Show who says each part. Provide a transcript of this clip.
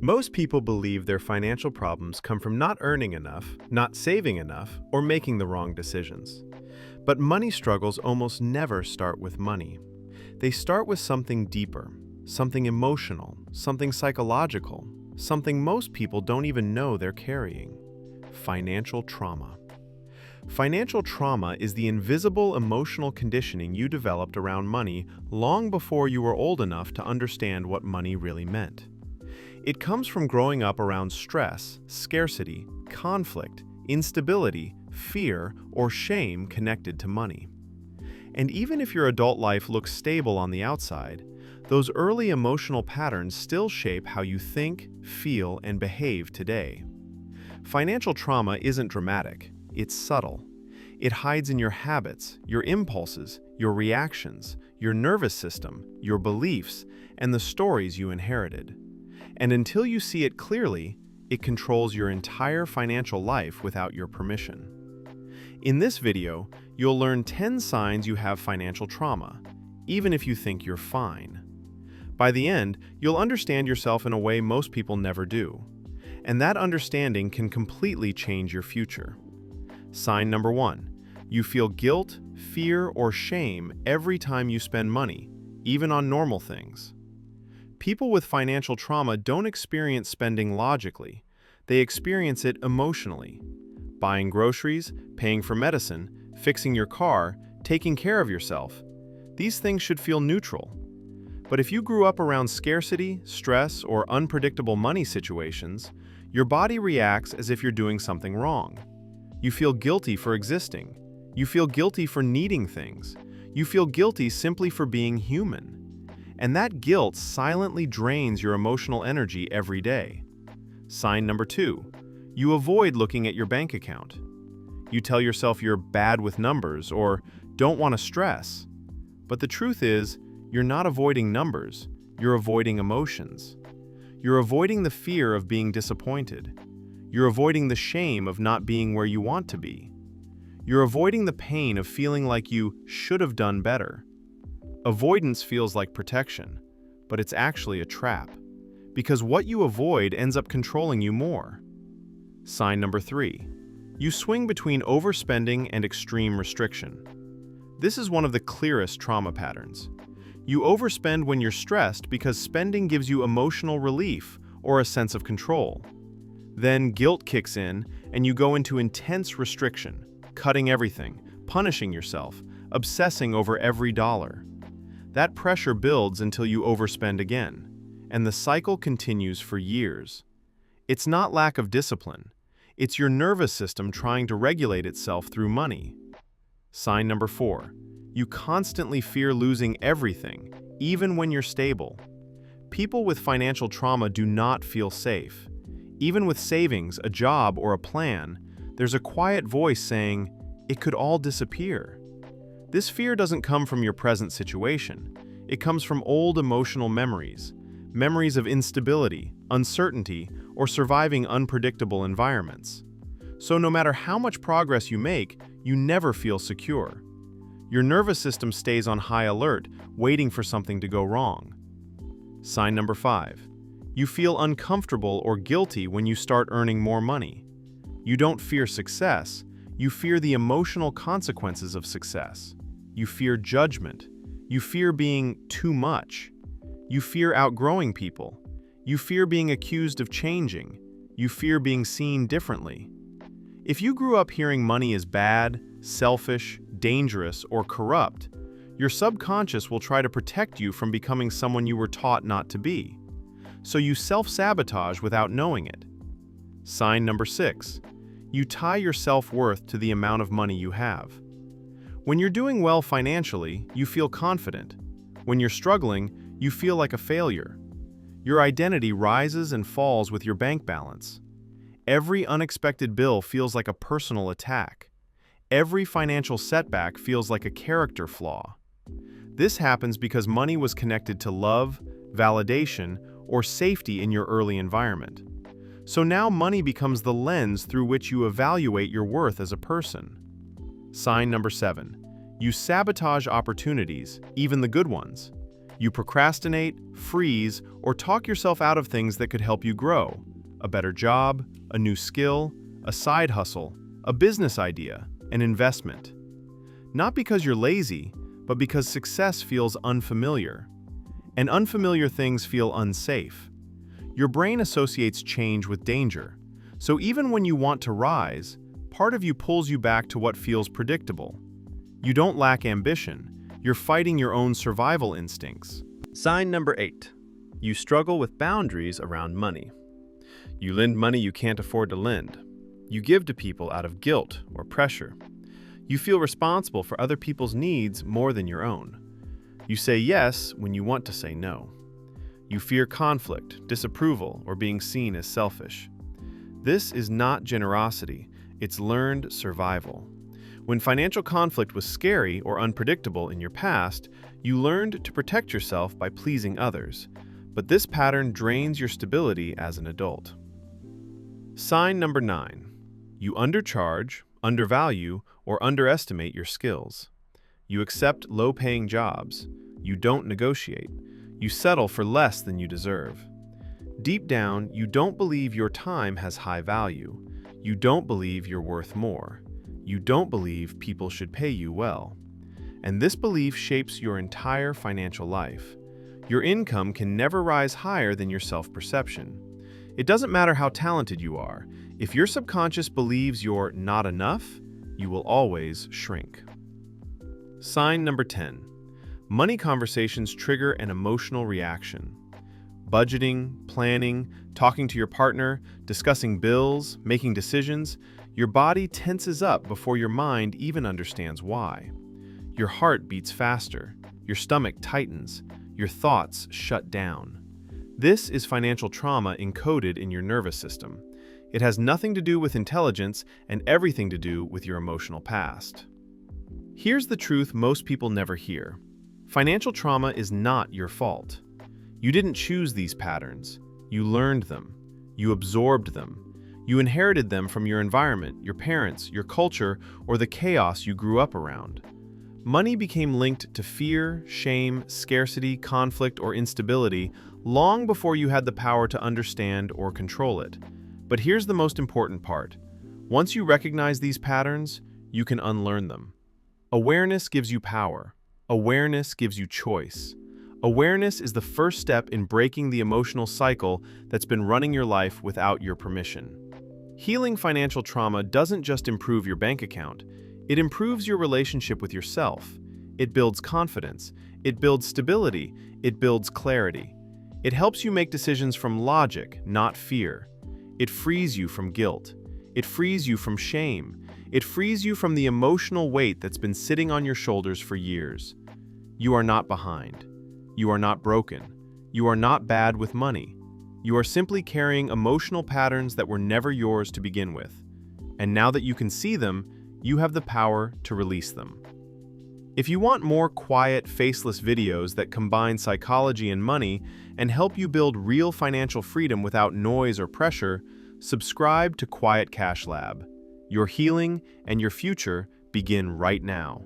Speaker 1: Most people believe their financial problems come from not earning enough, not saving enough, or making the wrong decisions. But money struggles almost never start with money. They start with something deeper, something emotional, something psychological, something most people don't even know they're carrying: financial trauma. Financial trauma is the invisible emotional conditioning you developed around money long before you were old enough to understand what money really meant. It comes from growing up around stress, scarcity, conflict, instability, fear, or shame connected to money. And even if your adult life looks stable on the outside, those early emotional patterns still shape how you think, feel, and behave today. Financial trauma isn't dramatic, it's subtle. It hides in your habits, your impulses, your reactions, your nervous system, your beliefs, and the stories you inherited. And until you see it clearly, it controls your entire financial life without your permission. In this video, you'll learn 10 signs you have financial trauma, even if you think you're fine. By the end, you'll understand yourself in a way most people never do. And that understanding can completely change your future. Sign number 1. You feel guilt, fear, or shame every time you spend money, even on normal things. People with financial trauma don't experience spending logically. They experience it emotionally. Buying groceries, paying for medicine, fixing your car, taking care of yourself. These things should feel neutral. But if you grew up around scarcity, stress, or unpredictable money situations, your body reacts as if you're doing something wrong. You feel guilty for existing. You feel guilty for needing things. You feel guilty simply for being human. And that guilt silently drains your emotional energy every day. Sign number 2. You avoid looking at your bank account. You tell yourself you're bad with numbers or don't want to stress. But the truth is, you're not avoiding numbers, you're avoiding emotions. You're avoiding the fear of being disappointed. You're avoiding the shame of not being where you want to be. You're avoiding the pain of feeling like you should have done better. Avoidance feels like protection, but it's actually a trap, because what you avoid ends up controlling you more. Sign number 3. You swing between overspending and extreme restriction. This is one of the clearest trauma patterns. You overspend when you're stressed because spending gives you emotional relief or a sense of control. Then guilt kicks in and you go into intense restriction, cutting everything, punishing yourself, obsessing over every dollar. That pressure builds until you overspend again, and the cycle continues for years. It's not lack of discipline. It's your nervous system trying to regulate itself through money. Sign number 4. You constantly fear losing everything, even when you're stable. People with financial trauma do not feel safe. Even with savings, a job, or a plan, there's a quiet voice saying, "It could all disappear." This fear doesn't come from your present situation. It comes from old emotional memories, memories of instability, uncertainty, or surviving unpredictable environments. So no matter how much progress you make, you never feel secure. Your nervous system stays on high alert, waiting for something to go wrong. Sign number 5. You feel uncomfortable or guilty when you start earning more money. You don't fear success, you fear the emotional consequences of success. You fear judgment. You fear being too much. You fear outgrowing people. You fear being accused of changing. You fear being seen differently. If you grew up hearing money is bad, selfish, dangerous, or corrupt, your subconscious will try to protect you from becoming someone you were taught not to be. So you self-sabotage without knowing it. Sign number 6. You tie your self-worth to the amount of money you have. When you're doing well financially, you feel confident. When you're struggling, you feel like a failure. Your identity rises and falls with your bank balance. Every unexpected bill feels like a personal attack. Every financial setback feels like a character flaw. This happens because money was connected to love, validation, or safety in your early environment. So now money becomes the lens through which you evaluate your worth as a person. Sign number 7. You sabotage opportunities, even the good ones. You procrastinate, freeze, or talk yourself out of things that could help you grow: a better job, a new skill, a side hustle, a business idea, an investment. Not because you're lazy, but because success feels unfamiliar. And unfamiliar things feel unsafe. Your brain associates change with danger. So even when you want to rise, part of you pulls you back to what feels predictable. You don't lack ambition. You're fighting your own survival instincts. Sign number 8. You struggle with boundaries around money. You lend money you can't afford to lend. You give to people out of guilt or pressure. You feel responsible for other people's needs more than your own. You say yes when you want to say no. You fear conflict, disapproval, or being seen as selfish. This is not generosity, it's learned survival. When financial conflict was scary or unpredictable in your past, you learned to protect yourself by pleasing others. But this pattern drains your stability as an adult. Sign number 9. You undercharge, undervalue, or underestimate your skills. You accept low-paying jobs. You don't negotiate. You settle for less than you deserve. Deep down, you don't believe your time has high value. You don't believe you're worth more. You don't believe people should pay you well. And this belief shapes your entire financial life. Your income can never rise higher than your self-perception. It doesn't matter how talented you are. If your subconscious believes you're not enough, you will always shrink. Sign number 10. Money conversations trigger an emotional reaction. Budgeting, planning, talking to your partner, discussing bills, making decisions, your body tenses up before your mind even understands why. Your heart beats faster, your stomach tightens, your thoughts shut down. This is financial trauma encoded in your nervous system. It has nothing to do with intelligence and everything to do with your emotional past. Here's the truth most people never hear. Financial trauma is not your fault. You didn't choose these patterns. You learned them. You absorbed them. You inherited them from your environment, your parents, your culture, or the chaos you grew up around. Money became linked to fear, shame, scarcity, conflict, or instability long before you had the power to understand or control it. But here's the most important part. Once you recognize these patterns, you can unlearn them. Awareness gives you power. Awareness gives you choice. Awareness is the first step in breaking the emotional cycle that's been running your life without your permission. Healing financial trauma doesn't just improve your bank account. It improves your relationship with yourself. It builds confidence. It builds stability. It builds clarity. It helps you make decisions from logic, not fear. It frees you from guilt. It frees you from shame. It frees you from the emotional weight that's been sitting on your shoulders for years. You are not behind. You are not broken. You are not bad with money. You are simply carrying emotional patterns that were never yours to begin with. And now that you can see them, you have the power to release them. If you want more quiet, faceless videos that combine psychology and money and help you build real financial freedom without noise or pressure, subscribe to Quiet Cash Lab. Your healing and your future begin right now.